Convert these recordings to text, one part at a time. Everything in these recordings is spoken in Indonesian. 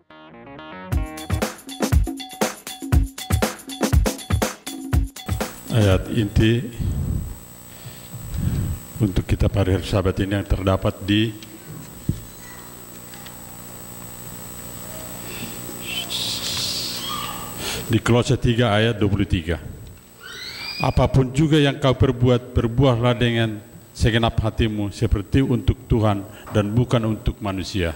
Ayat inti untuk kita para sahabat ini yang terdapat di Kolose 3 ayat 23. Apapun juga yang kau perbuat, berbuatlah dengan segenap hatimu seperti untuk Tuhan dan bukan untuk manusia.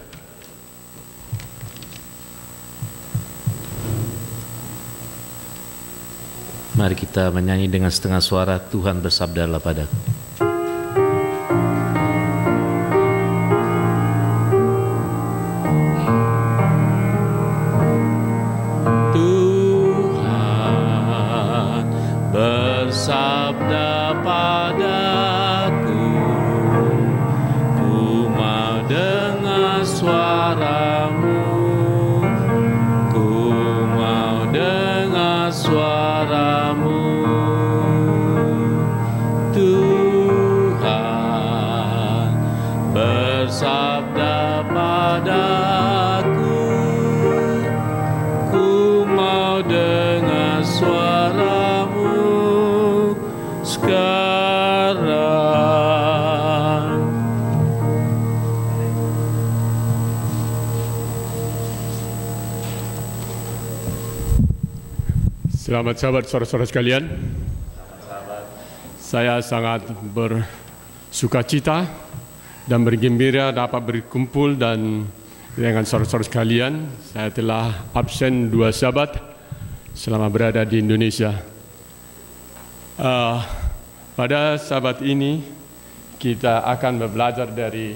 Mari kita menyanyi dengan setengah suara, Tuhan bersabdalah padaku. Tuhan bersabda padaku, ku mau dengar suaramu, ku mau dengar suaramu. Tuhan bersabda padaku, ku mau dengar suaramu sekarang. Selamat sahabat, saudara-saudara sekalian. Saya sangat bersukacita dan bergembira dapat berkumpul dan dengan saudara-saudara sekalian. Saya telah absen 2 sabat selama berada di Indonesia. Pada sabat ini kita akan belajar dari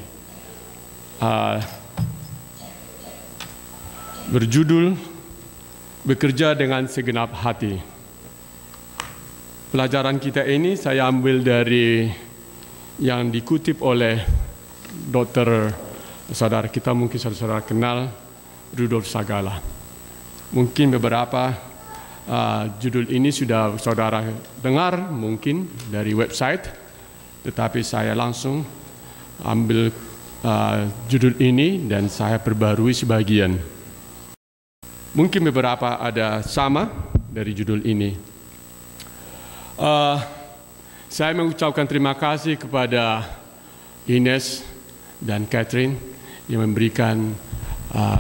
berjudul bekerja dengan segenap hati. Pelajaran kita ini saya ambil dari yang dikutip oleh Dr. saudara kita, mungkin saudara kenal, Rudolf Sagala. Mungkin beberapa judul ini sudah saudara dengar mungkin dari website, tetapi saya langsung ambil judul ini dan saya perbarui sebagian. Mungkin beberapa ada sama dari judul ini. Saya mengucapkan terima kasih kepada Ines dan Catherine yang memberikan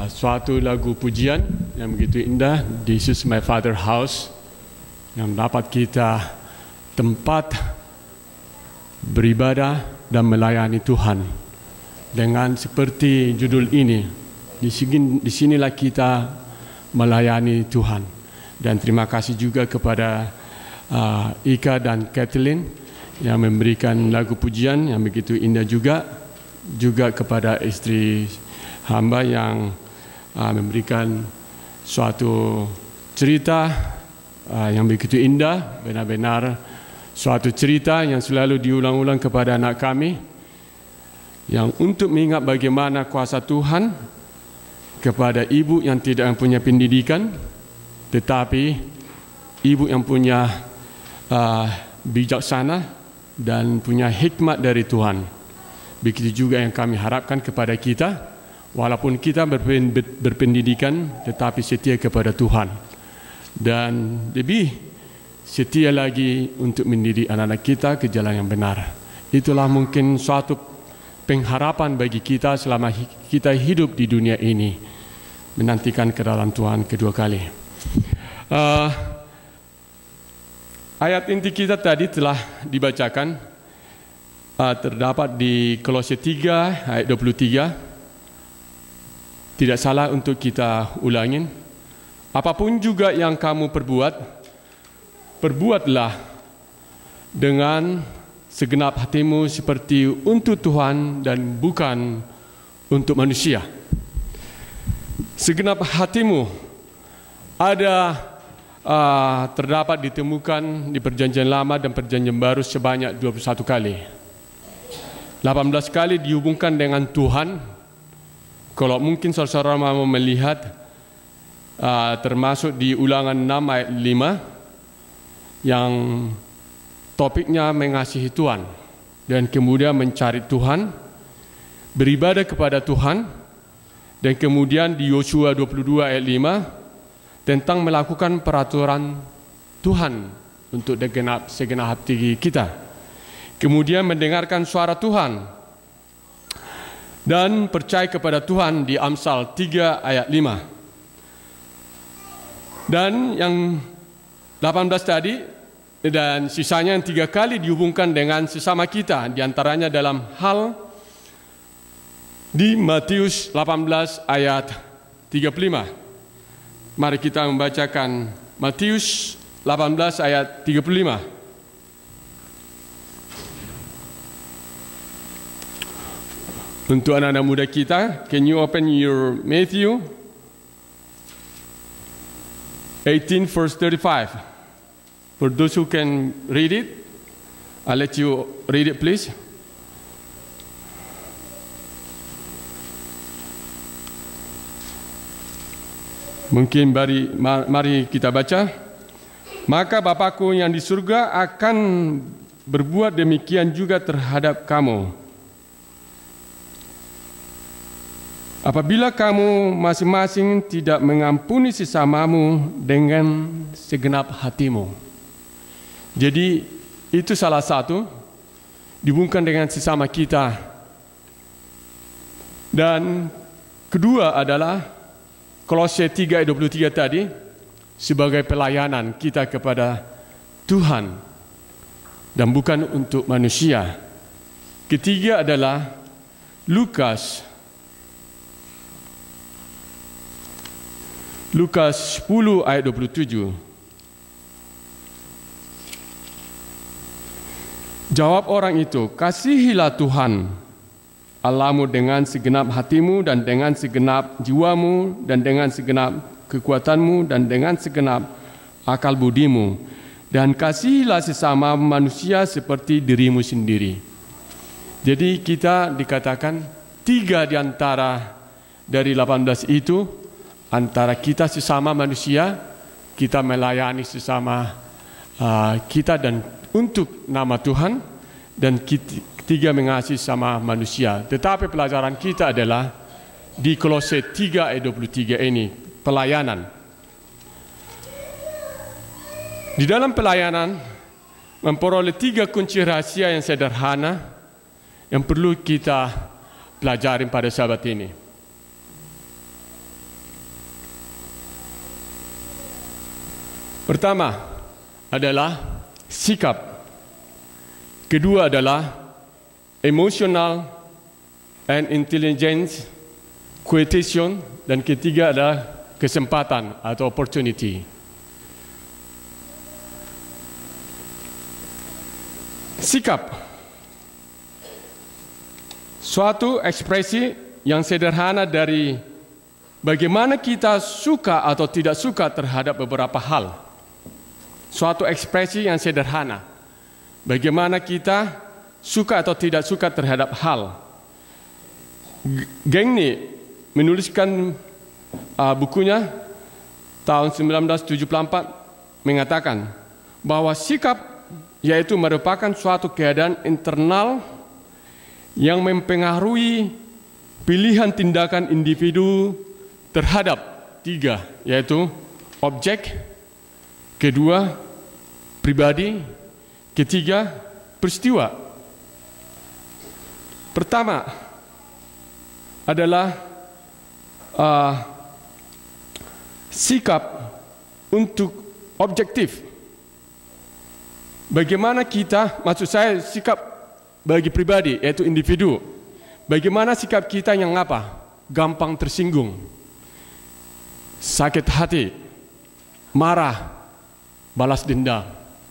suatu lagu pujian yang begitu indah, This is my Father House, yang dapat kita tempat beribadah dan melayani Tuhan. Dengan seperti judul ini, di sinilah kita melayani Tuhan. Dan terima kasih juga kepada Ika dan Kathleen yang memberikan lagu pujian yang begitu indah juga kepada istri hamba yang memberikan suatu cerita yang begitu indah, benar-benar suatu cerita yang selalu diulang-ulang kepada anak kami, yang untuk mengingat bagaimana kuasa Tuhan kepada ibu yang tidak mempunyai pendidikan, tetapi ibu yang punya bijaksana dan punya hikmat dari Tuhan. Begitu juga yang kami harapkan kepada kita, walaupun kita berpendidikan tetapi setia kepada Tuhan, dan lebih setia lagi untuk mendidik anak-anak kita ke jalan yang benar. Itulah mungkin suatu pengharapan bagi kita selama kita hidup di dunia ini, menantikan kedatangan Tuhan kedua kali. Ayat inti kita tadi telah dibacakan, terdapat di Kolose 3 ayat 23. Tidak salah untuk kita ulangin. Apapun juga yang kamu perbuat, perbuatlah dengan segenap hatimu seperti untuk Tuhan dan bukan untuk manusia. Segenap hatimu ada terdapat ditemukan di Perjanjian Lama dan Perjanjian Baru sebanyak 21 kali. 18 kali dihubungkan dengan Tuhan. Kalau mungkin saudara mau melihat, termasuk di Ulangan 6 ayat 5 yang topiknya mengasihi Tuhan dan kemudian mencari Tuhan, beribadah kepada Tuhan, Dan kemudian di Yosua 22 ayat 5 tentang melakukan peraturan Tuhan untuk segenap hati kita. Kemudian mendengarkan suara Tuhan dan percaya kepada Tuhan di Amsal 3 ayat 5. Dan yang 18 tadi dan sisanya yang 3 kali dihubungkan dengan sesama kita, diantaranya dalam hal di Matius 18 ayat 35. Mari kita membacakan Matius 18 ayat 35. Untuk anak-anak muda kita, can you open your Matthew 18 verse 35. For those who can read it, I'll let you read it please. Mungkin mari kita baca. Maka Bapakku yang di surga akan berbuat demikian juga terhadap kamu. Apabila kamu masing-masing tidak mengampuni sesamamu dengan segenap hatimu. Jadi itu salah satu dihubungkan dengan sesama kita. Dan kedua adalah Kolose 3 ayat 23 tadi sebagai pelayanan kita kepada Tuhan dan bukan untuk manusia. Ketiga adalah Lukas 10 ayat 27. Jawab orang itu, kasihilah Tuhan Allahmu dengan segenap hatimu dan dengan segenap jiwamu dan dengan segenap kekuatanmu dan dengan segenap akal budimu, dan kasihilah sesama manusia seperti dirimu sendiri. Jadi kita dikatakan 3 di antara dari 18 itu, antara kita sesama manusia, kita melayani sesama kita dan untuk nama Tuhan, dan ketiga mengasihi sama manusia. Tetapi pelajaran kita adalah di Kolose 3 ayat 23 ini, pelayanan. Di dalam pelayanan memperoleh 3 kunci rahasia yang sederhana yang perlu kita pelajari pada sahabat ini. Pertama adalah sikap. Kedua adalah emotional and intelligence quotation, dan ketiga adalah kesempatan atau opportunity. Sikap, suatu ekspresi yang sederhana dari bagaimana kita suka atau tidak suka terhadap beberapa hal. Suatu ekspresi yang sederhana bagaimana kita suka atau tidak suka terhadap hal. Gengni menuliskan bukunya tahun 1974 mengatakan bahwa sikap yaitu merupakan suatu keadaan internal yang mempengaruhi pilihan tindakan individu terhadap 3, yaitu objek, kedua pribadi, ketiga peristiwa. Pertama adalah sikap untuk objektif. Bagaimana kita, maksud saya sikap bagi pribadi, yaitu individu. Bagaimana sikap kita yang apa? Gampang tersinggung, sakit hati, marah, balas dendam.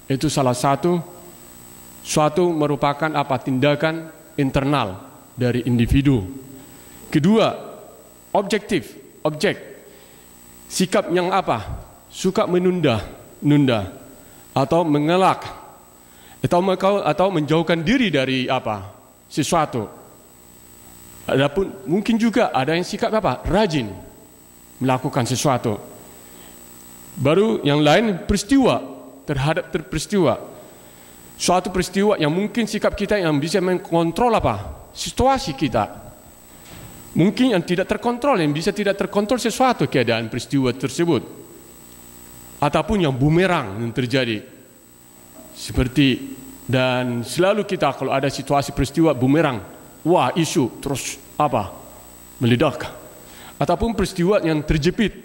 Itu salah satu merupakan apa? Tindakan internal dari individu. Kedua, objektif, objek. Sikap yang apa? Suka menunda atau mengelak atau menjauhkan diri dari apa? Sesuatu. Adapun mungkin juga ada yang sikap apa? Rajin melakukan sesuatu. Baru yang lain peristiwa, terhadap peristiwa. Suatu peristiwa yang mungkin sikap kita yang bisa mengontrol apa? Situasi kita. Mungkin yang tidak terkontrol, yang bisa tidak terkontrol sesuatu keadaan peristiwa tersebut. Ataupun yang bumerang yang terjadi. Seperti, dan selalu kita kalau ada situasi peristiwa bumerang, wah isu, terus apa? Meledak. Ataupun peristiwa yang terjepit,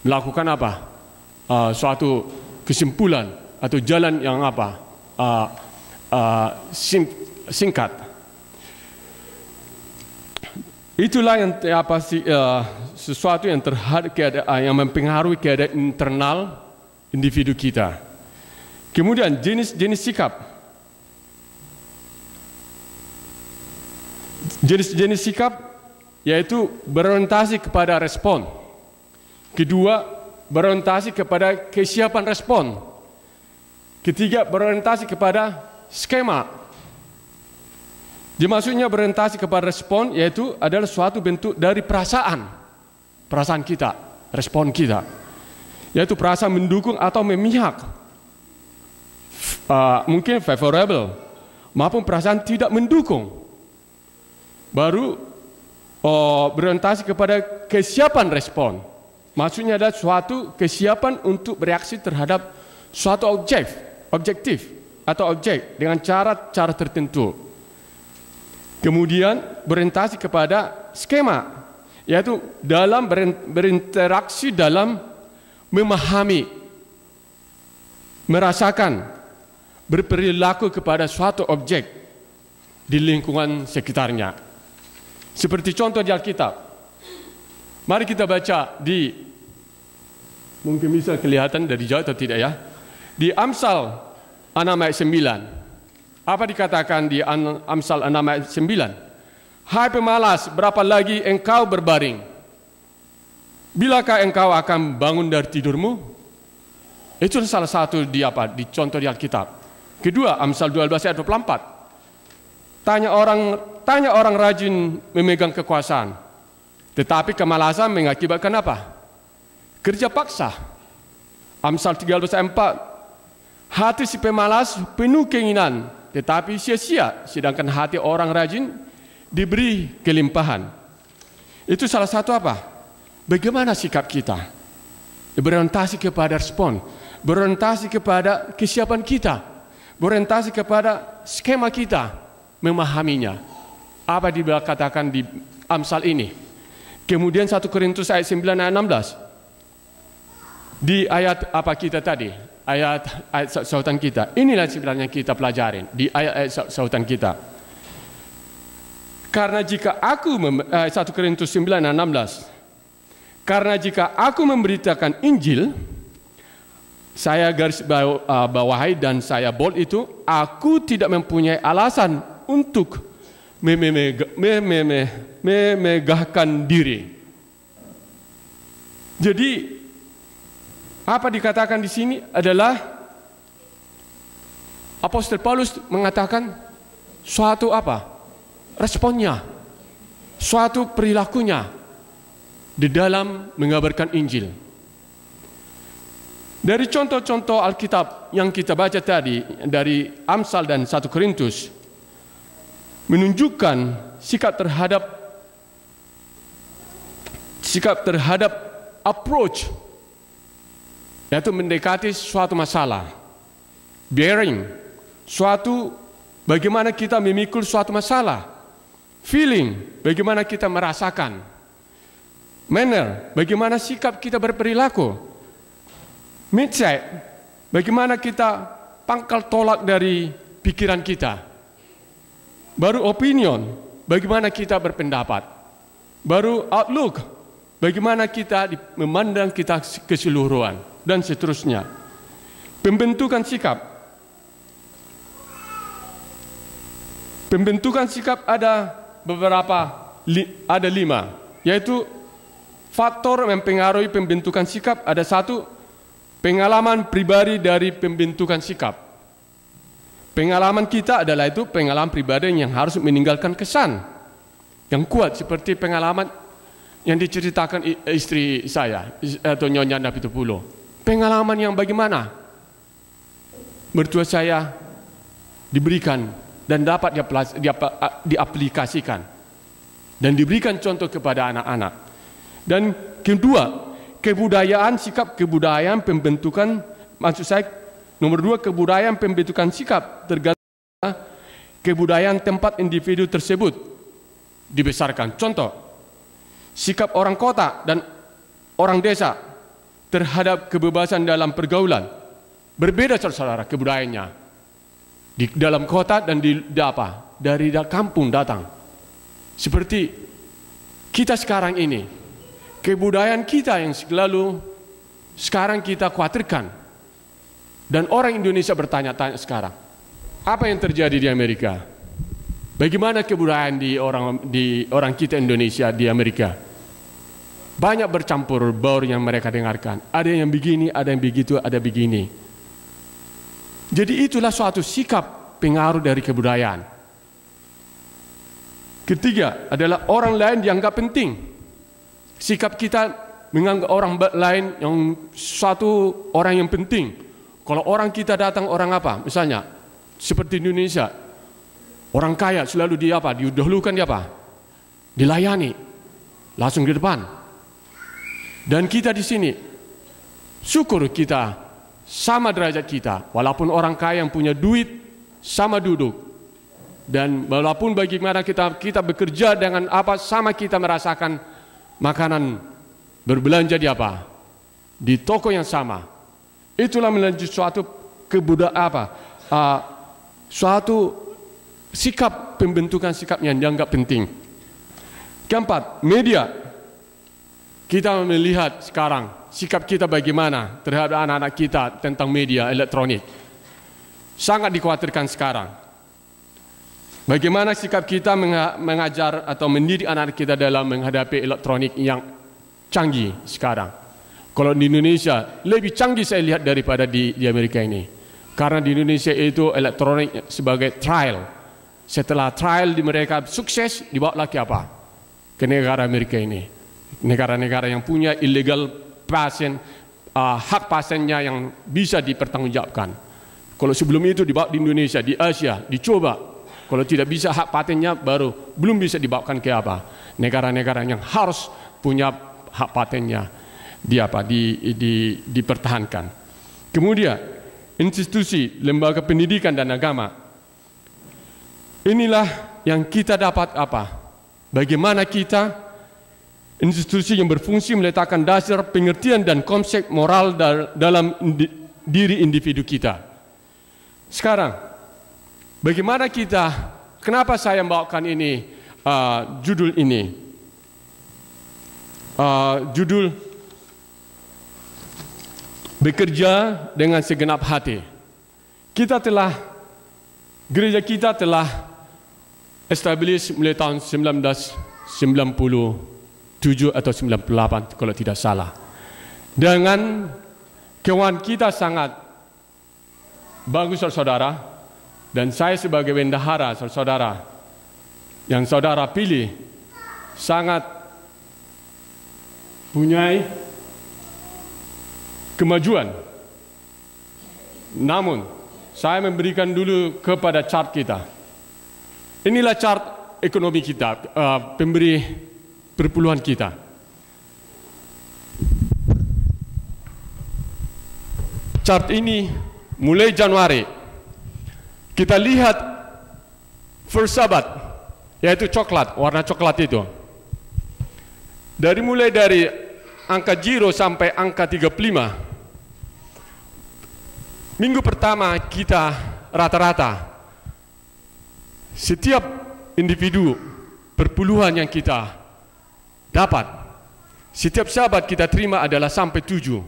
melakukan apa? Suatu kesimpulan atau jalan yang apa? Singkat. Itulah yang sesuatu yang yang mempengaruhi keadaan internal individu kita. Kemudian jenis-jenis sikap. Jenis-jenis sikap yaitu berorientasi kepada respon. Kedua, berorientasi kepada kesiapan respon. Ketiga, berorientasi kepada skema. Maksudnya berorientasi kepada respon yaitu adalah suatu bentuk dari perasaan kita, respon kita, yaitu perasaan mendukung atau memihak, mungkin favorable, maupun perasaan tidak mendukung. Baru berorientasi kepada kesiapan respon, maksudnya adalah suatu kesiapan untuk bereaksi terhadap suatu objektif atau objek dengan cara tertentu. Kemudian berorientasi kepada skema, yaitu dalam berinteraksi dalam memahami, merasakan, berperilaku kepada suatu objek di lingkungan sekitarnya. Seperti contoh di Alkitab. Mari kita baca di, mungkin bisa kelihatan dari jauh atau tidak ya, di Amsal 6 ayat 9. Apa dikatakan di Amsal 6 ayat 9? Hai pemalas, berapa lagi engkau berbaring? Bilakah engkau akan bangun dari tidurmu? Itu salah satu di contoh di Alkitab. Kedua, Amsal 12 ayat 24. Tanya orang rajin memegang kekuasaan, tetapi kemalasan mengakibatkan apa? Kerja paksa. Amsal 13 ayat 4. Hati si pemalas penuh keinginan, tetapi sia-sia, sedangkan hati orang rajin diberi kelimpahan. Itu salah satu apa? Bagaimana sikap kita? Berorientasi kepada respon, berorientasi kepada kesiapan kita, berorientasi kepada skema kita, memahaminya. Apa dikatakan di Amsal ini? Kemudian 1 Korintus ayat 9 ayat 16. Di ayat apa kita tadi? Ayat sautan kita. Inilah sebenarnya kita pelajarin di ayat sautan kita. Karena jika aku 1 Korintus 9 ayat 16. Karena jika aku memberitakan Injil, saya garis bawahi dan saya bold itu, aku tidak mempunyai alasan untuk memegahkan diri. Jadi apa dikatakan di sini adalah Apostol Paulus mengatakan suatu apa? Responnya, suatu perilakunya di dalam mengabarkan Injil. Dari contoh-contoh Alkitab yang kita baca tadi dari Amsal dan 1 Korintus menunjukkan sikap terhadap approach, yaitu mendekati suatu masalah, bearing, suatu bagaimana kita memikul suatu masalah, feeling, bagaimana kita merasakan, manner, bagaimana sikap kita berperilaku, mindset, bagaimana kita pangkal tolak dari pikiran kita, baru opinion, bagaimana kita berpendapat, baru outlook, bagaimana kita memandang kita keseluruhan, dan seterusnya. Pembentukan sikap. Pembentukan sikap ada beberapa, ada 5, yaitu faktor mempengaruhi pembentukan sikap. Ada 1, pengalaman pribadi dari pembentukan sikap. Pengalaman kita adalah itu pengalaman pribadi yang harus meninggalkan kesan yang kuat, seperti pengalaman yang diceritakan istri saya atau Nyonya Napitupulo. Pengalaman yang bagaimana mertua saya diberikan dan dapat diaplikasikan dan diberikan contoh kepada anak-anak. Dan kedua, kebudayaan, sikap kebudayaan pembentukan, maksud saya nomor 2, kebudayaan pembentukan sikap tergantung kebudayaan tempat individu tersebut dibesarkan. Contoh, sikap orang kota dan orang desa terhadap kebebasan dalam pergaulan berbeda, saudara, kebudayaannya di dalam kota dan dari kampung datang. Seperti kita sekarang ini, kebudayaan kita yang selalu sekarang kita khawatirkan, dan orang Indonesia bertanya-tanya sekarang, apa yang terjadi di Amerika? Bagaimana kebudayaan di orang kita Indonesia di Amerika? Banyak bercampur baur yang mereka dengarkan. Ada yang begini, ada yang begitu, ada begini. Jadi itulah suatu sikap pengaruh dari kebudayaan. Ketiga adalah orang lain dianggap penting. Sikap kita menganggap orang lain yang suatu orang yang penting. Kalau orang kita datang orang apa? Misalnya seperti Indonesia, orang kaya selalu didahulukan dilayani langsung di depan. Dan kita di sini syukur kita sama derajat kita, walaupun orang kaya yang punya duit sama duduk, dan walaupun bagaimana kita bekerja dengan sama kita merasakan makanan berbelanja di toko yang sama. Itulah melanjut suatu suatu sikap pembentukan sikap yang dianggap penting. Keempat, media. Kita melihat sekarang sikap kita bagaimana terhadap anak-anak kita tentang media elektronik. Sangat dikhawatirkan sekarang. Bagaimana sikap kita mengajar atau mendidik anak-anak kita dalam menghadapi elektronik yang canggih sekarang. Kalau di Indonesia lebih canggih saya lihat daripada di Amerika ini. Karena di Indonesia itu elektronik sebagai trial. Setelah trial di mereka sukses, dibawa lagi ke negara Amerika ini. Negara-negara yang punya illegal patent, hak patennya yang bisa dipertanggungjawabkan. Kalau sebelum itu dibawa di Indonesia, di Asia, dicoba. Kalau tidak bisa hak patennya baru belum bisa dibawakan ke negara-negara yang harus punya hak patennya dipertahankan. Kemudian institusi, lembaga pendidikan dan agama. Inilah yang kita dapat bagaimana kita institusi yang berfungsi meletakkan dasar pengertian dan konsep moral dalam diri individu kita. Sekarang, bagaimana kenapa saya membawakan ini, judul ini? Judul bekerja dengan segenap hati. Gereja kita telah establish mulai tahun 1997 atau 98 kalau tidak salah. Dengan keuangan kita sangat bagus, saudara, dan saya sebagai bendahara, saudara, yang saudara pilih sangat punya kemajuan. Namun, saya memberikan dulu kepada chart kita. Inilah chart ekonomi kita, pemberi perpuluhan kita. Chart ini mulai Januari. Kita lihat first Sabbath, yaitu coklat, warna coklat itu. Mulai dari angka 0 sampai angka 35. Minggu pertama kita rata-rata setiap individu perpuluhan yang kita dapat, setiap sahabat kita terima adalah sampai 7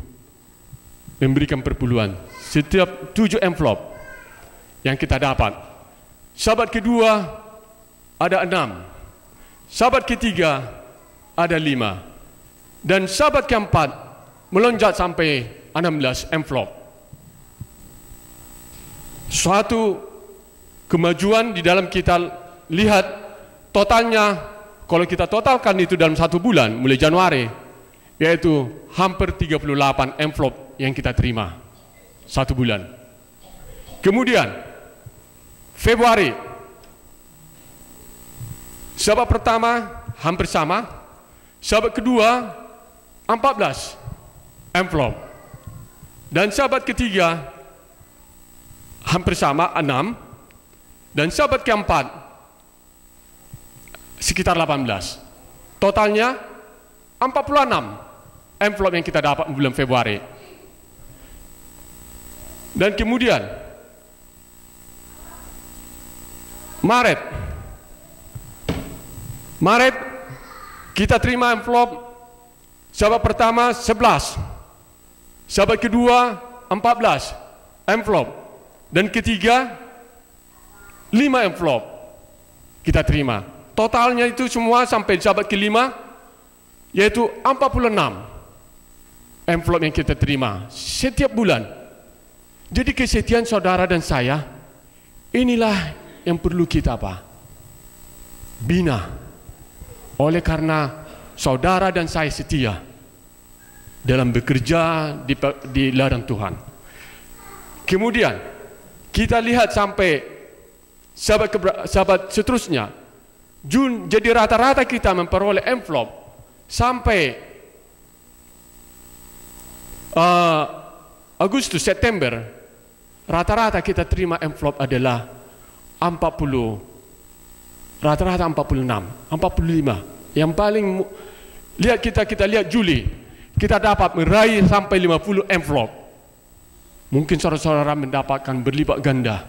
memberikan perpuluhan. Setiap 7 envelope yang kita dapat. Sahabat kedua ada 6. Sahabat ketiga ada 5. Dan sahabat keempat melonjak sampai 16 envelope. Suatu kemajuan di dalam kita lihat totalnya, kalau kita totalkan itu dalam 1 bulan mulai Januari, yaitu hampir 38 envelope yang kita terima 1 bulan. Kemudian Februari, sahabat pertama hampir sama. Sahabat kedua 14 envelope. Dan sahabat ketiga hampir sama 6. Dan sahabat keempat sekitar 18. Totalnya 46 envelope yang kita dapat bulan Februari. Dan kemudian Maret kita terima envelope. Sahabat pertama 11, sahabat kedua 14 envelope, dan ketiga 5 envelope kita terima. Totalnya itu semua sampai sahabat kelima yaitu 46 envelope yang kita terima setiap bulan. Jadi kesetiaan saudara dan saya, inilah yang perlu kita bina. Oleh karena saudara dan saya setia dalam bekerja di ladang Tuhan. Kemudian kita lihat sampai sahabat seterusnya, Jun, jadi rata-rata kita memperoleh envelope sampai Agustus, September, rata-rata kita terima envelope adalah 40, rata-rata 46, 45. Yang paling kita lihat Juli, kita dapat meraih sampai 50 envelope. Mungkin saudara-saudara mendapatkan berlipat ganda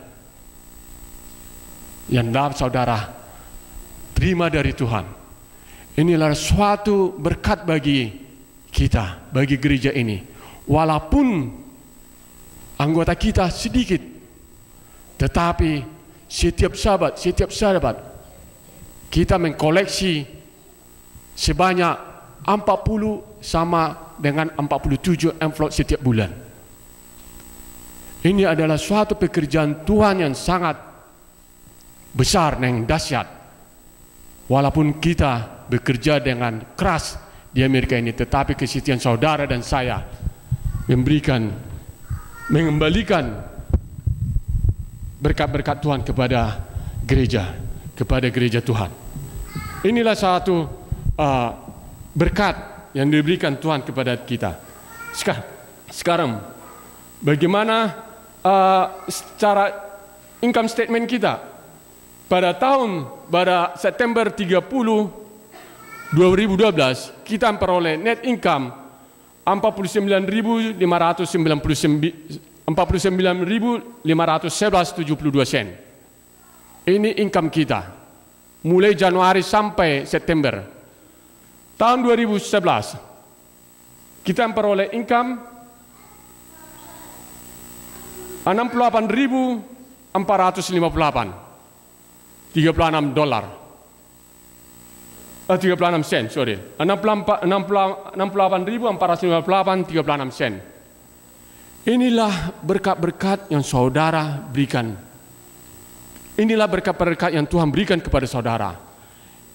yang dapat saudara terima dari Tuhan. Inilah suatu berkat bagi kita, bagi gereja ini. Walaupun anggota kita sedikit, tetapi setiap sahabat kita mengkoleksi sebanyak 40 sama dengan 47 envelope setiap bulan. Ini adalah suatu pekerjaan Tuhan yang sangat besar dan dahsyat. Walaupun kita bekerja dengan keras di Amerika ini, tetapi kesetiaan saudara dan saya mengembalikan berkat-berkat Tuhan kepada gereja Tuhan. Inilah satu berkat yang diberikan Tuhan kepada kita. Sekarang bagaimana secara income statement kita pada September 30 2012 kita memperoleh net income 49.572 sen. Ini income kita mulai Januari sampai September. Tahun 2011 kita memperoleh income 68.458, 36 sen, sorry. 68.458, 36 sen. Inilah berkat-berkat yang saudara berikan. Inilah berkat-berkat yang Tuhan berikan kepada saudara.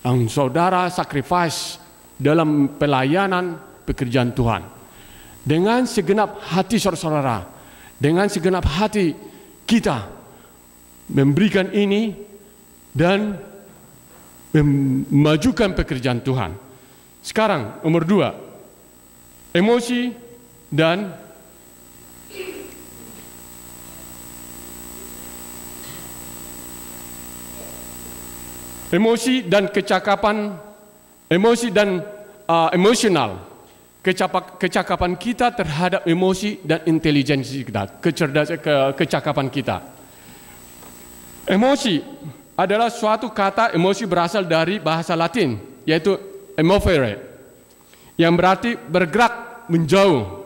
Yang saudara sacrifice dalam pelayanan pekerjaan Tuhan. Dengan segenap hati saudara, dengan segenap hati kita memberikan ini dan memajukan pekerjaan Tuhan. Sekarang nomor 2, emosi dan kecakapan, emosional, kecakapan kita terhadap emosi dan intelijensi kita, kecakapan kita. Emosi adalah suatu kata, emosi berasal dari bahasa Latin, yaitu emovere, yang berarti bergerak menjauh.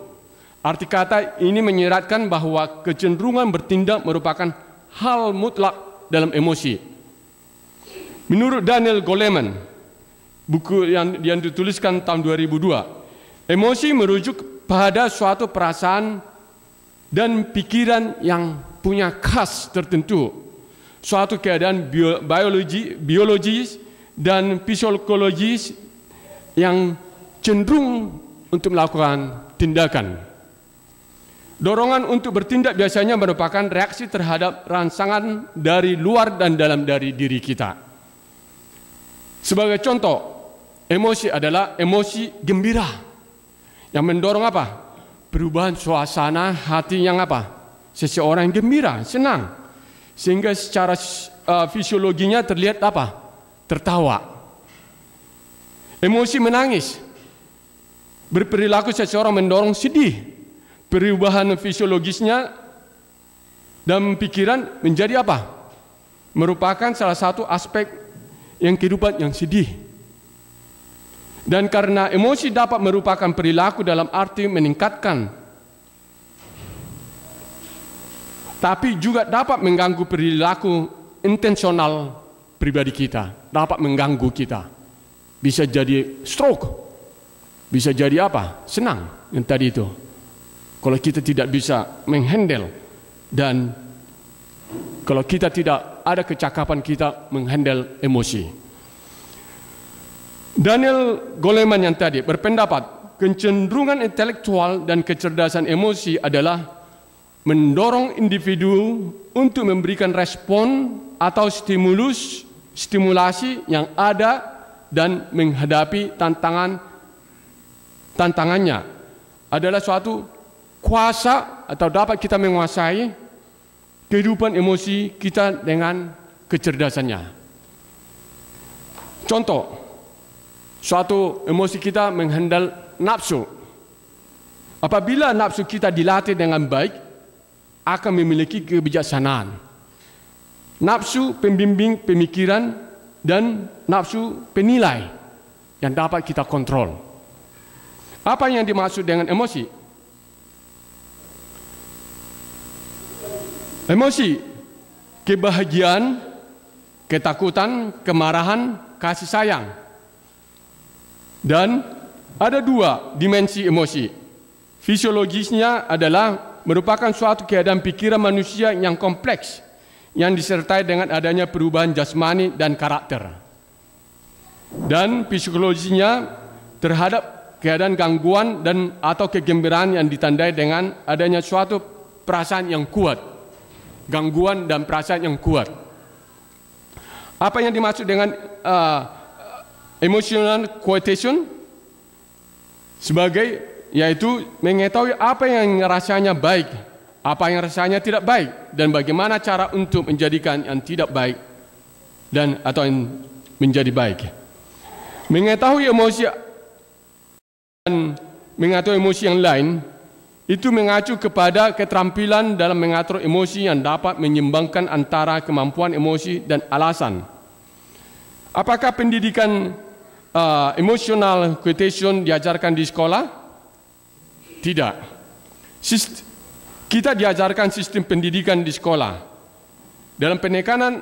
Arti kata ini menyiratkan bahwa kecenderungan bertindak merupakan hal mutlak dalam emosi. Menurut Daniel Goleman, buku yang dituliskan tahun 2002, emosi merujuk pada suatu perasaan dan pikiran yang punya khas tertentu, suatu keadaan biologis dan psikologis yang cenderung untuk melakukan tindakan. Dorongan untuk bertindak biasanya merupakan reaksi terhadap rangsangan dari luar dan dalam dari diri kita. Sebagai contoh, emosi adalah emosi gembira yang mendorong apa? Perubahan suasana hati yang apa? Seseorang yang gembira, senang, sehingga secara fisiologinya terlihat apa? Tertawa. Emosi menangis, berperilaku seseorang mendorong sedih, perubahan fisiologisnya dan pikiran menjadi apa? Merupakan salah satu aspek yang kehidupan yang sedih. Dan karena emosi dapat merupakan perilaku dalam arti meningkatkan, tapi juga dapat mengganggu perilaku intensional pribadi kita, dapat mengganggu kita. Bisa jadi stroke, bisa jadi apa? Senang, yang tadi itu. Kalau kita tidak bisa menghandle dan kalau kita tidak ada kecakapan kita menghandle emosi. Daniel Goleman yang tadi berpendapat kecenderungan intelektual dan kecerdasan emosi adalah mendorong individu untuk memberikan respon atau stimulasi yang ada dan menghadapi tantangannya adalah suatu kuasa atau dapat kita menguasai kehidupan emosi kita dengan kecerdasannya. Contoh, suatu emosi kita menghandle nafsu. Apabila nafsu kita dilatih dengan baik, akan memiliki kebijaksanaan. Nafsu pembimbing pemikiran dan nafsu penilai yang dapat kita kontrol. Apa yang dimaksud dengan emosi? Emosi, kebahagiaan, ketakutan, kemarahan, kasih sayang. Dan ada dua dimensi emosi. Fisiologisnya adalah merupakan suatu keadaan pikiran manusia yang kompleks yang disertai dengan adanya perubahan jasmani dan karakter. Dan psikologisnya terhadap keadaan gangguan dan atau kegembiraan yang ditandai dengan adanya suatu perasaan yang kuat. Gangguan dan perasaan yang kuat. Apa yang dimaksud dengan emotional quotation? Sebagai yaitu mengetahui apa yang rasanya baik, apa yang rasanya tidak baik, dan bagaimana cara untuk menjadikan yang tidak baik dan atau yang menjadi baik. Mengetahui emosi dan mengetahui emosi yang lain itu mengacu kepada keterampilan dalam mengatur emosi yang dapat menyeimbangkan antara kemampuan emosi dan alasan. Apakah pendidikan emotional quotation diajarkan di sekolah? Tidak. Kita diajarkan sistem pendidikan di sekolah. Dalam penekanan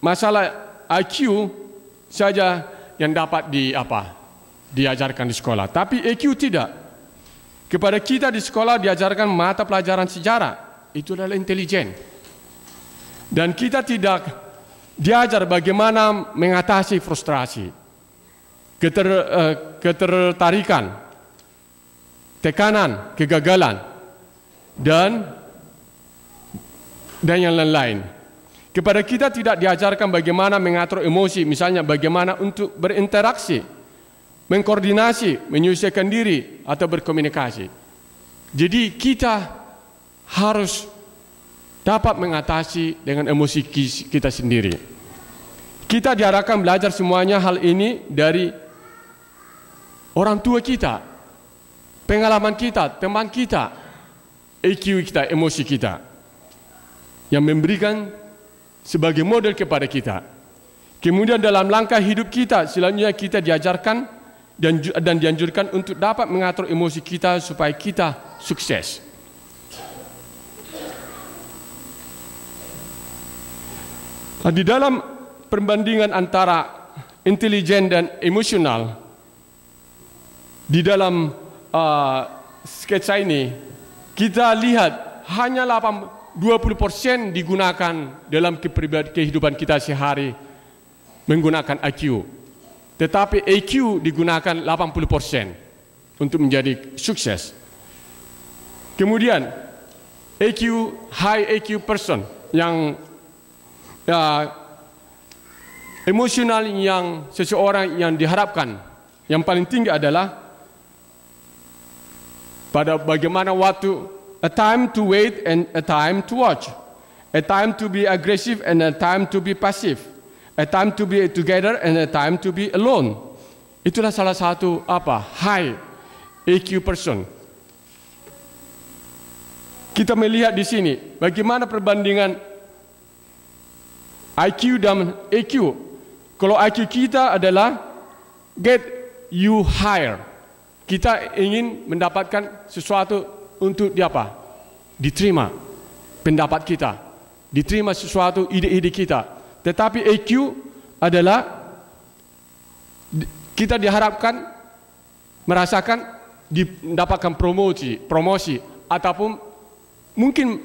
masalah IQ saja yang dapat diajarkan di sekolah. Tapi EQ tidak. Kepada kita di sekolah diajarkan mata pelajaran sejarah. Itu adalah intelijen. Dan kita tidak diajar bagaimana mengatasi frustrasi, ketertarikan, tekanan, kegagalan, dan yang lain-lain. Kepada kita tidak diajarkan bagaimana mengatur emosi, misalnya bagaimana untuk berinteraksi, mengkoordinasi, menyesuaikan diri, atau berkomunikasi. Jadi kita harus dapat mengatasi dengan emosi kita sendiri. Kita diarahkan belajar semuanya hal ini dari orang tua kita, pengalaman kita, teman kita, EQ kita, emosi kita, yang memberikan sebagai model kepada kita. Kemudian dalam langkah hidup kita, selanjutnya kita diajarkan dan dianjurkan untuk dapat mengatur emosi kita supaya kita sukses. Di dalam perbandingan antara intelijen dan emosional, di dalam sketsa ini, kita lihat hanya 20% digunakan dalam kehidupan kita sehari menggunakan IQ. Tetapi EQ digunakan 80% untuk menjadi sukses. Kemudian EQ, high EQ person yang emosional yang seseorang yang diharapkan Yang paling tinggi adalah pada bagaimana waktu, a time to wait and a time to watch, a time to be aggressive and a time to be passive, a time to be together and a time to be alone. Itulah salah satu high EQ person. Kita melihat di sini bagaimana perbandingan IQ dan EQ. Kalau IQ kita adalah get you higher, kita ingin mendapatkan sesuatu untuk diterima pendapat kita, diterima sesuatu ide-ide kita. Tetapi EQ adalah kita diharapkan merasakan mendapatkan promosi ataupun mungkin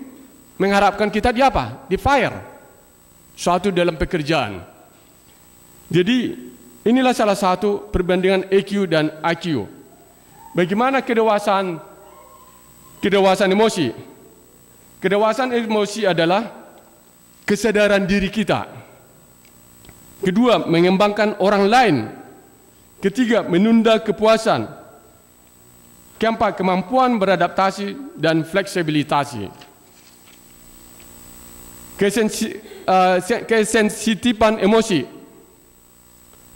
mengharapkan kita di fire suatu dalam pekerjaan. Jadi inilah salah satu perbandingan EQ dan IQ. Bagaimana kedewasaan emosi? Kedewasaan emosi adalah kesadaran diri kita. Kedua, mengembangkan orang lain. Ketiga, menunda kepuasan. Keempat, kemampuan beradaptasi dan fleksibilitas. Kesensitifan emosi.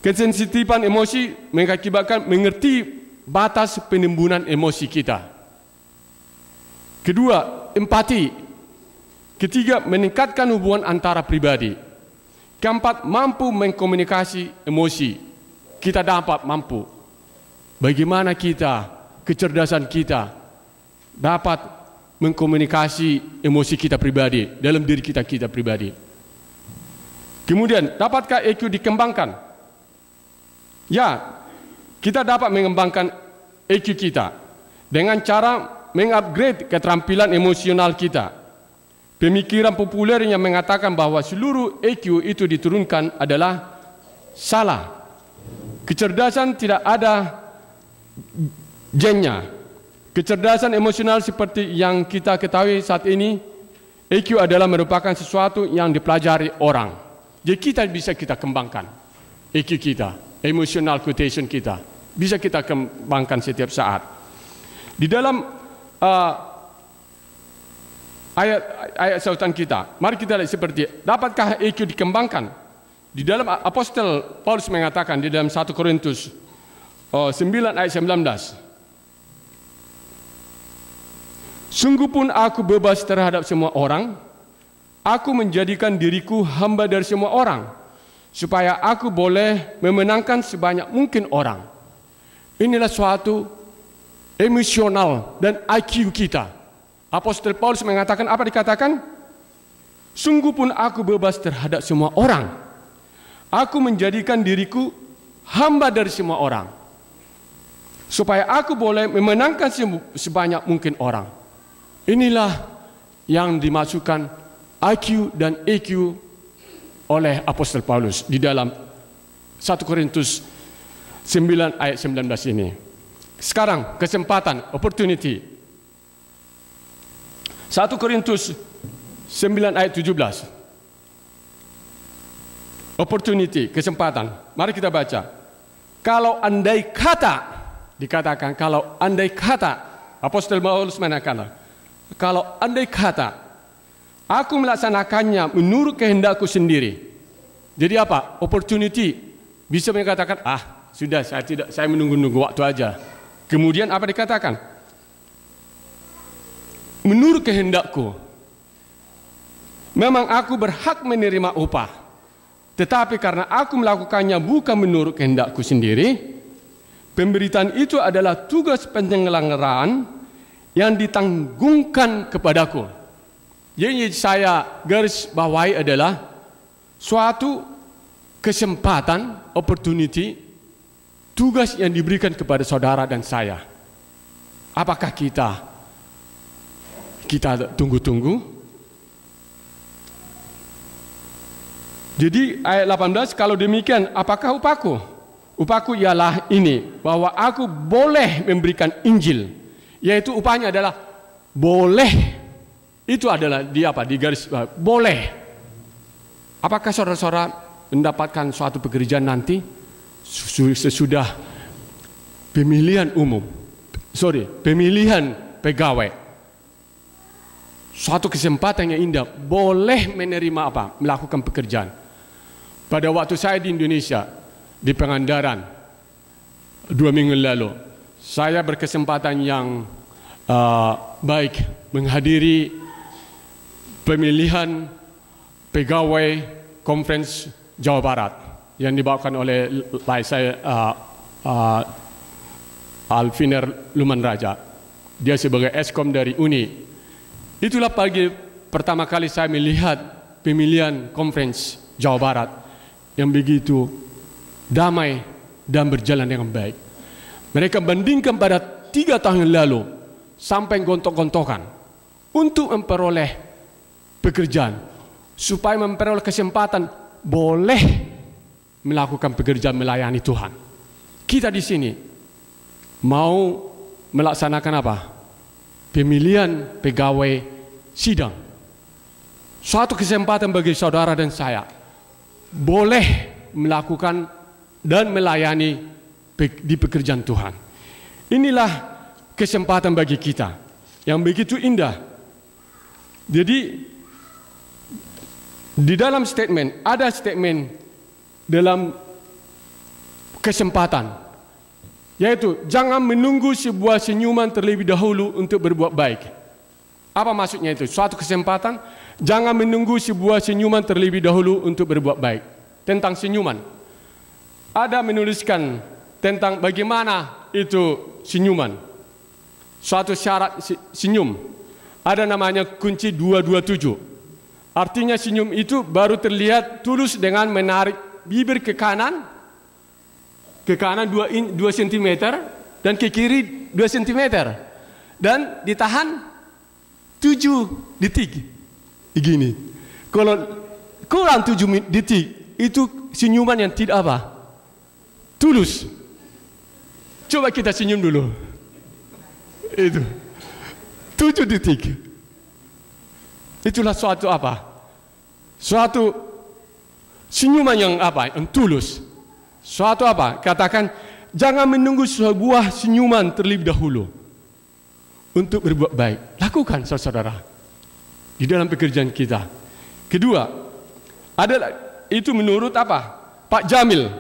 Kesensitifan emosi mengakibatkan mengerti batas penimbunan emosi kita. Kedua, empati. Ketiga, meningkatkan hubungan antara pribadi. Keempat, mampu mengkomunikasi emosi. Kita dapat mampu. Bagaimana kecerdasan kita dapat mengkomunikasi emosi kita pribadi dalam diri kita pribadi. Kemudian, dapatkah EQ dikembangkan? Ya, kita dapat mengembangkan EQ kita dengan cara mengupgrade keterampilan emosional kita. Pemikiran populer yang mengatakan bahwa seluruh EQ itu diturunkan adalah salah. Kecerdasan tidak ada gennya. Kecerdasan emosional seperti yang kita ketahui saat ini, EQ adalah merupakan sesuatu yang dipelajari orang. Jadi kita kembangkan EQ kita, emotional quotient kita, bisa kita kembangkan setiap saat. Di dalam ayat sautan kita, mari kita lihat seperti dapatkah EQ dikembangkan? Di dalam Apostel Paulus mengatakan di dalam 1 Korintus 9 ayat 19. Sungguh pun aku bebas terhadap semua orang, aku menjadikan diriku hamba dari semua orang, supaya aku boleh memenangkan sebanyak mungkin orang. Inilah suatu emosional dan IQ kita. Apostel Paulus mengatakan, apa dikatakan? Sungguh pun aku bebas terhadap semua orang, aku menjadikan diriku hamba dari semua orang, supaya aku boleh memenangkan sebanyak mungkin orang. Inilah yang dimaksudkan IQ dan EQ oleh Apostel Paulus di dalam 1 Korintus 9 ayat 19 ini. Sekarang kesempatan, opportunity. 1 Korintus 9 ayat 17. Opportunity, kesempatan. Mari kita baca. Kalau andai kata, dikatakan kalau andai kata, Apostel Paulus mengatakan, kalau andai kata aku melaksanakannya menurut kehendakku sendiri. Jadi apa? Opportunity. Bisa mengatakan, sudah saya menunggu-nunggu waktu aja. Kemudian apa dikatakan? Menurut kehendakku. Memang aku berhak menerima upah. Tetapi karena aku melakukannya bukan menurut kehendakku sendiri, pemberitaan itu adalah tugas penyelenggaraan yang ditanggungkan kepadaku. Jadi saya garis bawahi adalah suatu kesempatan, opportunity, tugas yang diberikan kepada saudara dan saya. Apakah kita tunggu-tunggu? Jadi ayat 18, kalau demikian apakah upahku? Upahku ialah ini, bahwa aku boleh memberikan Injil. Yaitu upahnya adalah boleh. Itu adalah di garis boleh. Apakah saudara-saudara mendapatkan suatu pekerjaan nanti sesudah pemilihan pegawai. Suatu kesempatan yang indah, boleh menerima apa? Melakukan pekerjaan. Pada waktu saya di Indonesia, di Pangandaran, 2 minggu lalu, saya berkesempatan yang baik menghadiri pemilihan pegawai Conference Jawa Barat yang dibawakan oleh saya Alviner Luman Raja. Dia sebagai eskom dari UNI. Itulah pagi pertama kali saya melihat pemilihan Conference Jawa Barat yang begitu damai dan berjalan dengan baik. Mereka bandingkan pada 3 tahun lalu sampai gontok-gontokan untuk memperoleh pekerjaan, supaya memperoleh kesempatan boleh melakukan pekerjaan melayani Tuhan. Kita di sini mau melaksanakan apa? Pemilihan pegawai sidang. Suatu kesempatan bagi saudara dan saya boleh melakukan dan melayani di pekerjaan Tuhan. Inilah kesempatan bagi kita yang begitu indah. Jadi di dalam statement, ada statement dalam kesempatan, yaitu jangan menunggu sebuah senyuman terlebih dahulu untuk berbuat baik. Apa maksudnya itu? Suatu kesempatan, jangan menunggu sebuah senyuman terlebih dahulu untuk berbuat baik. Tentang senyuman, ada menuliskan tentang bagaimana itu senyuman. Suatu syarat senyum, ada namanya kunci 227. Artinya senyum itu baru terlihat tulus dengan menarik bibir ke kanan 2 cm dan ke kiri 2 cm dan ditahan 7 detik. Begini. Kalau kurang 7 detik itu senyuman yang tidak apa? Tulus. Coba kita senyum dulu. Itu 7 detik. Itulah suatu apa? Suatu senyuman yang apa? Yang tulus. Suatu apa? Katakan, jangan menunggu sebuah senyuman terlebih dahulu untuk berbuat baik. Lakukan, saudara, di dalam pekerjaan kita. Kedua, adalah itu menurut apa? Pak Jamil.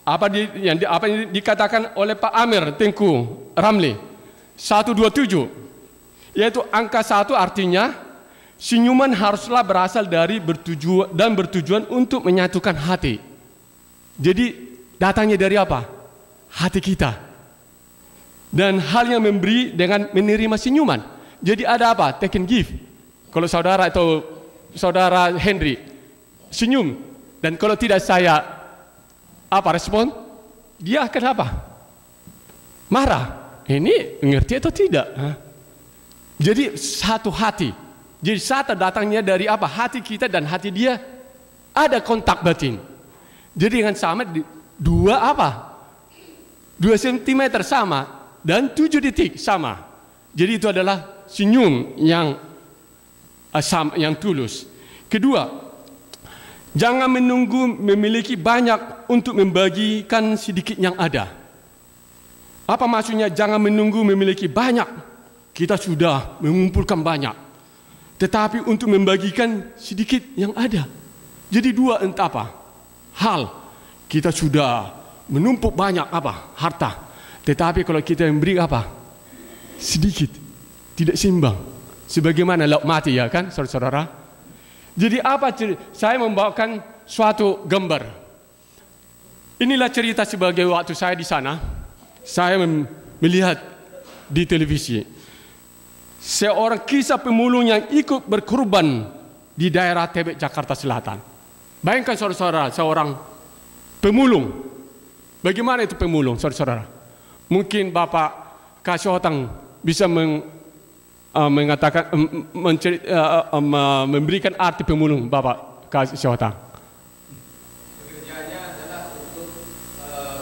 Apa yang dikatakan oleh Pak Amir Tengku Ramli 127, yaitu angka 1 artinya senyuman haruslah berasal dari bertujuan untuk menyatukan hati. Jadi datangnya dari apa? Hati kita. Dan hal yang memberi dengan menerima senyuman. Jadi ada apa? Take and give. Kalau saudara atau saudara Henry senyum, dan kalau tidak saya apa respon? Dia akan apa? Marah. Ini ngerti atau tidak? Jadi satu hati. Jadi satu datangnya dari apa? Hati kita dan hati dia ada kontak batin. Jadi dengan sama 2 cm sama dan 7 detik sama. Jadi itu adalah senyum yang tulus. Kedua, jangan menunggu memiliki banyak untuk membagikan sedikit yang ada. Apa maksudnya jangan menunggu memiliki banyak? Kita sudah mengumpulkan banyak, tetapi untuk membagikan sedikit yang ada. Jadi 2 entah apa hal, kita sudah menumpuk banyak apa harta, tetapi kalau kita memberi apa sedikit, tidak seimbang, sebagaimana lauk mati, ya kan, saudara-saudara. Jadi apa? Saya membawakan suatu gambar. Inilah cerita sebagai waktu saya di sana. Saya melihat di televisi seorang kisah pemulung yang ikut berkorban di daerah Tebet, Jakarta Selatan. Bayangkan saudara-saudara, seorang pemulung. Bagaimana itu pemulung, saudara-saudara? Mungkin Bapak Kasyotang bisa mengatakan, memberikan arti pemulung, Bapak Kasyotang. Pekerjaannya adalah untuk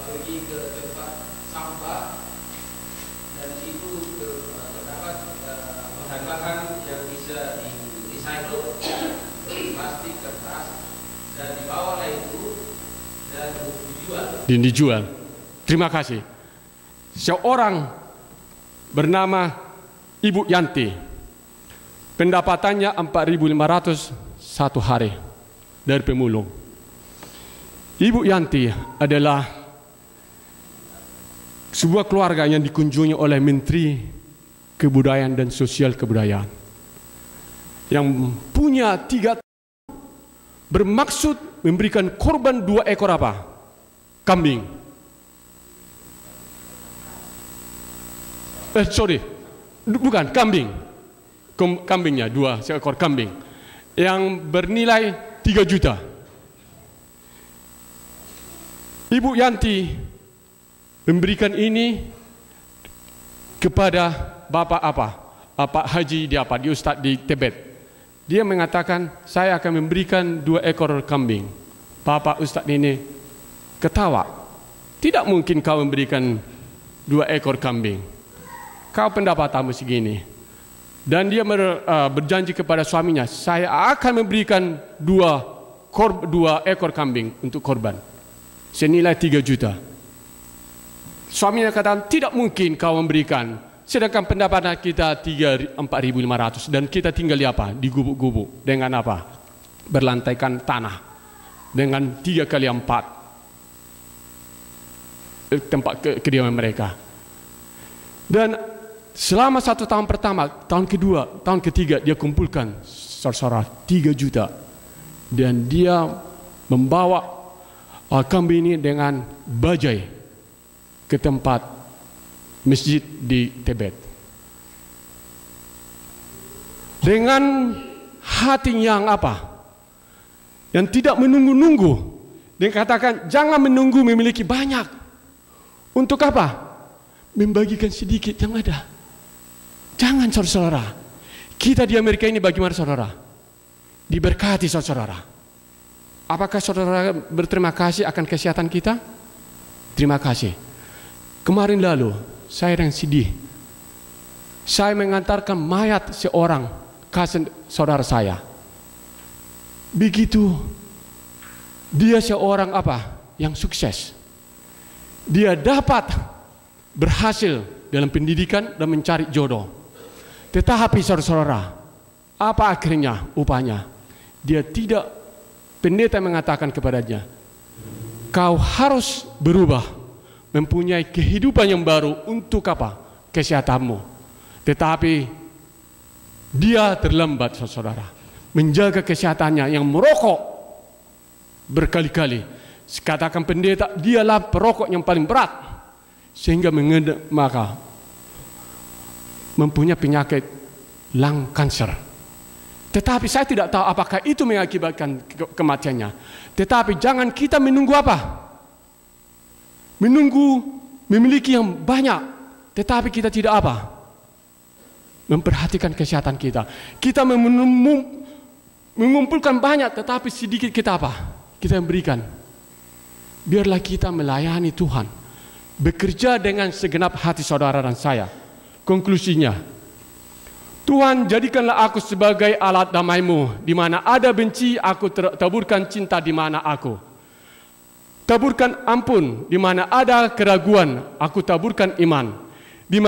pergi ke tempat sampah, dan itu terdapat bahan-bahan yang bisa di-recycle, plastik, kertas, dan dibawalah itu dan dijual. Dijual. Terima kasih. seorang bernama Ibu Yanti. Pendapatannya 4.500 satu hari dari pemulung. Ibu Yanti adalah sebuah keluarga yang dikunjungi oleh Menteri Kebudayaan dan Sosial Kebudayaan, yang punya 3 bermaksud memberikan korban 2 ekor apa? Kambing. Bukan kambing. Kambingnya 2 ekor kambing yang bernilai 3 juta. Ibu Yanti memberikan ini kepada Bapak Bapak Haji di Ustadz di Tibet. Dia mengatakan, saya akan memberikan 2 ekor kambing. Bapak Ustadz ini ketawa. Tidak mungkin kau memberikan 2 ekor kambing. Kau pendapatmu segini. Dan dia berjanji kepada suaminya, saya akan memberikan 2 ekor kambing untuk korban senilai 3 juta. Suaminya kata, tidak mungkin kau memberikan, sedangkan pendapatan kita 4.500 dan kita tinggal di apa? Di gubuk-gubuk dengan apa? Berlantaikan tanah dengan 3 kali 4 tempat kediaman mereka. Dan selama 1 tahun pertama, tahun kedua, tahun ketiga dia kumpulkan saudara 3 juta. Dan dia membawa kambing ini dengan bajai ke tempat masjid di Tibet. Dengan hati yang apa? Yang tidak menunggu-nunggu. Dia katakan, jangan menunggu memiliki banyak. Untuk apa? Membagikan sedikit yang ada. Jangan saudara, kita di Amerika ini bagaimana saudara? Diberkati saudara. Apakah saudara berterima kasih akan kesehatan kita? Terima kasih. Kemarin lalu, saya yang sedih. Saya mengantarkan mayat seorang cousin saudara saya. Begitu, dia seorang apa? Yang sukses. Dia dapat berhasil dalam pendidikan dan mencari jodoh. Tetapi saudara-saudara, apa akhirnya upahnya? Dia tidak, pendeta mengatakan kepadanya, kau harus berubah, mempunyai kehidupan yang baru untuk apa? Kesehatanmu. Tetapi dia terlambat saudara, menjaga kesehatannya yang merokok berkali-kali. Katakan pendeta, dialah perokok yang paling berat, sehingga maka mempunyai penyakit lung kanker. Tetapi saya tidak tahu apakah itu mengakibatkan kematiannya. Tetapi jangan kita menunggu apa? Menunggu memiliki yang banyak, tetapi kita tidak apa? Memperhatikan kesehatan kita. Kita mengumpulkan banyak, tetapi sedikit kita apa? Kita memberikan. Biarlah kita melayani Tuhan, bekerja dengan segenap hati saudara dan saya. Konklusinya, Tuhan, jadikanlah aku sebagai alat damai-Mu. Di mana ada benci, aku taburkan cinta di mana aku. Taburkan ampun, di mana ada keraguan, aku taburkan iman. Di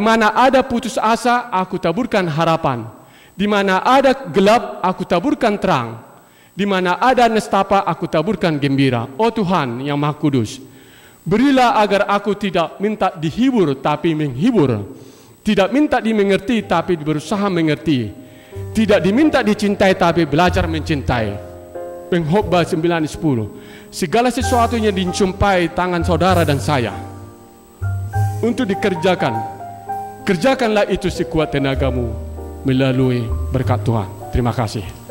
mana ada putus asa, aku taburkan harapan. Di mana ada gelap, aku taburkan terang. Di mana ada nestapa, aku taburkan gembira. Oh Tuhan yang Maha Kudus, berilah agar aku tidak minta dihibur, tapi menghibur. Tidak minta dimengerti, tapi berusaha mengerti. Tidak diminta dicintai, tapi belajar mencintai. Pengkhotbah 9:10. Segala sesuatu yang dijumpai tangan saudara dan saya untuk dikerjakan, kerjakanlah itu sekuat tenagamu melalui berkat Tuhan. Terima kasih.